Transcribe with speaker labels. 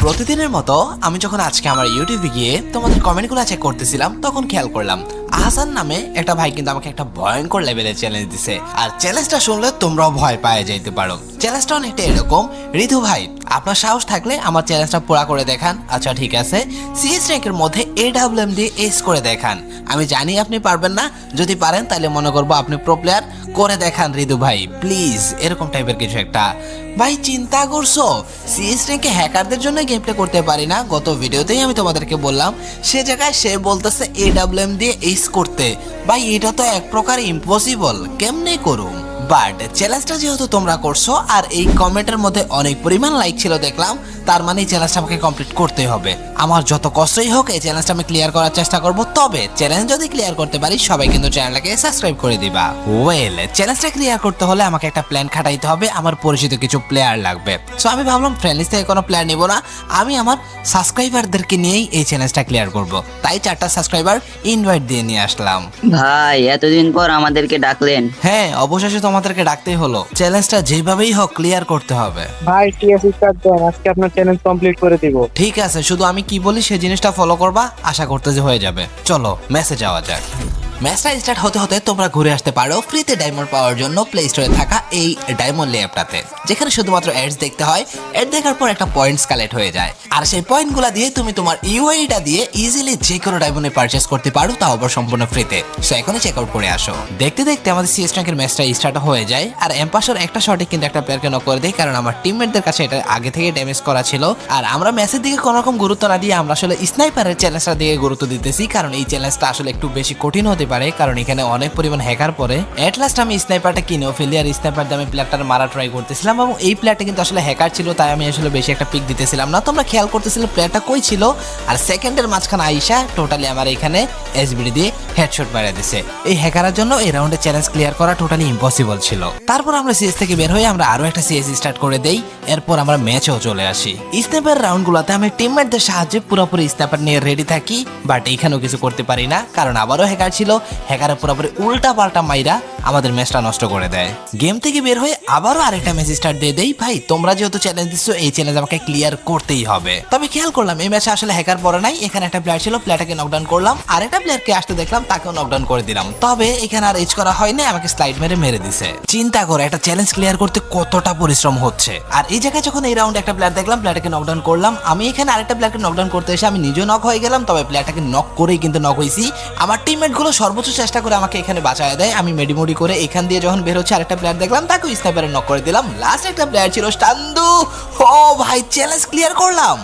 Speaker 1: প্রতিদিনের মতো আমি যখন আজকে আমার ইউটিউবে গিয়ে তোমাদের কমেন্টগুলো চেক করতেছিলাম তখন খেয়াল করলাম আহসান নামে একটা ভাই কিন্তু আমাকে একটা ভয়ঙ্কর লেভেলের চ্যালেঞ্জ দিছে। আর চ্যালেঞ্জটা শুনলে তোমরাও ভয় পায়ে যাইতে পারো। চ্যালেঞ্জটা অনেকটা এরকম, ঋতু ভাই আপনার সাহস থাকলে আমার চ্যালেঞ্জটা পুরা করে দেখান। আচ্ছা ঠিক আছে, সিএস র্যাঙ্কের মধ্যে AWM দিয়ে এস করে দেখান। আমি জানি আপনি পারবেন না, যদি পারেন তাহলে মনে করবো আপনি প্রো প্লেয়ার, করে দেখান ঋতু ভাই প্লিজ, এরকম টাইপের কিছু একটা। ভাই চিন্তা করছো সিএস র্যাঙ্কে হ্যাকারদের জন্য গেম প্লে করতে পারি না? গত ভিডিওতেই আমি তোমাদেরকে বললাম, সে জায়গায় সে বলতেছে AWM দিয়ে এস করতে। ভাই এটা তো এক প্রকার ইম্পসিবল, কেমনে করুম? বাট চ্যালেঞ্জটা যেহেতু তোমরা করছো আর এই কমেন্টের মধ্যে অনেক পরিমাণ লাইক ছিল দেখলাম, তার মানে এই চ্যালেঞ্জটা আমাকে কমপ্লিট করতেই হবে। আমার যত কষ্টই হোক এই চ্যালেঞ্জটা আমি ক্লিয়ার করার চেষ্টা করব। তবে চ্যালেঞ্জ যদি ক্লিয়ার করতে পারি সবাই কিন্তু চ্যানেলটাকে সাবস্ক্রাইব করে দিবা। ওয়েল, চ্যালেঞ্জটা ক্লিয়ার করতে হলে আমাকে একটা প্ল্যান খাটাইতে হবে, আমার পরিচিত কিছু প্লেয়ার লাগবে। সো আমি ভাবলাম ফ্রেন্ডলিস্ট থেকে কোনো প্লেয়ার নিব না, আমি আমার সাবস্ক্রাইবারদেরকে নিয়েই এই চ্যালেঞ্জটা ক্লিয়ার করব। তাই 4টা সাবস্ক্রাইবার ইনভাইট দিয়ে নিয়ে আসলাম।
Speaker 2: ভাই এতদিন পর আমাদেরকে ডাকলেন?
Speaker 1: হ্যাঁ, অবশেষে তোমাদেরকে ডাকতেই হলো। চ্যালেঞ্জটা যেভাবেই হোক ক্লিয়ার করতে হবে।
Speaker 3: ভাই টিএস স্টার্ট দেন, আজকে আপনার চ্যালেঞ্জ কমপ্লিট করে দিব।
Speaker 1: ঠিক আছে, শুধু আমি কি বলি সেই জিনিসটা ফলো করবা, আশা করতে যে হয়ে যাবে। চলো ম্যাচে যাওয়া যাক। ম্যাচটা স্টার্ট হতে হতে তোমরা ঘুরে আসতে পারো ফ্রিতে ডায়মন্ড পাওয়ার জন্য প্লে স্টোরে থাকা এই ডায়মন্ড ল্যাবটাতে, যেখানে শুধুমাত্র অ্যাডস দেখতে হয়। অ্যাড দেখার পর একটা পয়েন্টস কালেক্ট হয়ে যায়, আর সেই পয়েন্টগুলো দিয়ে তুমি তোমার ইউআইটা দিয়ে ইজিলি যে কোনো ডায়মন্ডে পারচেজ করতে পারো, তাও আবার সম্পূর্ণ ফ্রিতে। সো এখনই চেক আউট করে আসো। দেখতে দেখতে আমাদের সিএস র্যাঙ্কের ম্যাচটা স্টার্ট হয়ে যায়, আর এম্পাসের একটা শটে কিন্তু একটা প্লেয়ারকে নক করে দেয়, কারণ আমার টিমমেটদের কাছে এটা আগে থেকে ড্যামেজ করা ছিল। আর আমরা ম্যাচের দিকে কোনো রকম গুরুত্ব না দিয়ে আমরা আসলে স্নাইপারের চ্যালেঞ্জটার দিকে গুরুত্ব দিতেছি, কারণ এই চ্যালেঞ্জটা আসলে একটু বেশি কঠিন হতে পারে, কারণ এখানে অনেক পরিমাণ হ্যাকার পরে। এট লাস্ট আমি স্নাইপারটা কিনেও ফেলি, আর স্নাইপার দিয়ে আমি প্লেয়ারটার মারা ট্রাই করতেছিলাম, এবং এই প্লেয়ারটা কিন্তু আসলে হ্যাকার ছিল, তাই আমি আসলে বেশি একটা পিক দিতেছিলাম না। তোমরা খেয়াল করতেছিলে প্লেয়ারটা কই ছিল, আর সেকেন্ডের মাঝখানে আইসা টোটালি আমার এখানে এসবিডি দিয়ে হেডশট মারা দিছে। এই হ্যাকারের জন্য এই রাউন্ডে চ্যালেঞ্জ ক্লিয়ার করা টোটালি ইম্পসিবল ছিল। তারপর আমরা সিএস থেকে বের হয়ে আমরা আরো একটা সিএস স্টার্ট করে দেই, এরপর আমরা ম্যাচেও চলে আসি। স্নাইপার রাউন্ডগুলোতে আমি টিমমেটদের সাহায্যে পুরোপুরি স্নাইপার নিয়ে রেডি থাকি, বাট এইখানেও কিছু করতে পারি না, কারণ আবারও হ্যাকার ছিল। হ্যাকারের পুরোপুরি উল্টা পাল্টা মাইরা আমাদের ম্যাচটা নষ্ট করে দেয়। গেম থেকে বের হয়ে আবারও আরেকটা ম্যাচ স্টার্ট দিয়ে দেই। ভাই তোমরা যেহেতু চ্যালেঞ্জ দিচ্ছ, এই চ্যালেঞ্জ আমাকে ক্লিয়ার করতেই হবে। তবে খেয়াল করলাম এই ম্যাচে আসলে হ্যাকার পড়ে নাই, এখানে একটা প্লেয়ার ছিল, প্লেয়ারটাকে নকডাউন করলাম, আরেকটা প্লেয়ারকে আসতে দেখলাম, তাকেও নকডাউন করে দিলাম। তবে এখানে আর এজ করা হয়নি, আমাকে স্লাইড মেরে দিছে। চিন্তা করে একটা চ্যালেঞ্জ ক্লিয়ার করতে কতটা পরিশ্রম হচ্ছে। আর এই জায়গায় যখন এই রাউন্ডে একটা প্লেয়ার দেখলাম, প্লেয়ারটাকে নকডাউন করলাম, আমি এখানে আরেকটা প্লেয়ারকে নকডাউন করতে এসে আমি নিজেও নক হয়ে গেলাম। তবে প্লেয়ারটাকে নক করেই কিন্তু নক হয়েছি। আমার টিমমেট গুলো সর্বোচ্চ চেষ্টা করে আমাকে এখানে বাঁচায় দেয়। আমি মেডিমোডি করে এখান দিয়ে যখন বের হচ্ছে, আরেকটা প্লেয়ার দেখলাম, তাকে স্নাইপারে নক করে দিলাম। লাস্ট একটা প্লেয়ার ছিল শান্দু। ও ভাই চ্যালেঞ্জ ক্লিয়ার করলাম।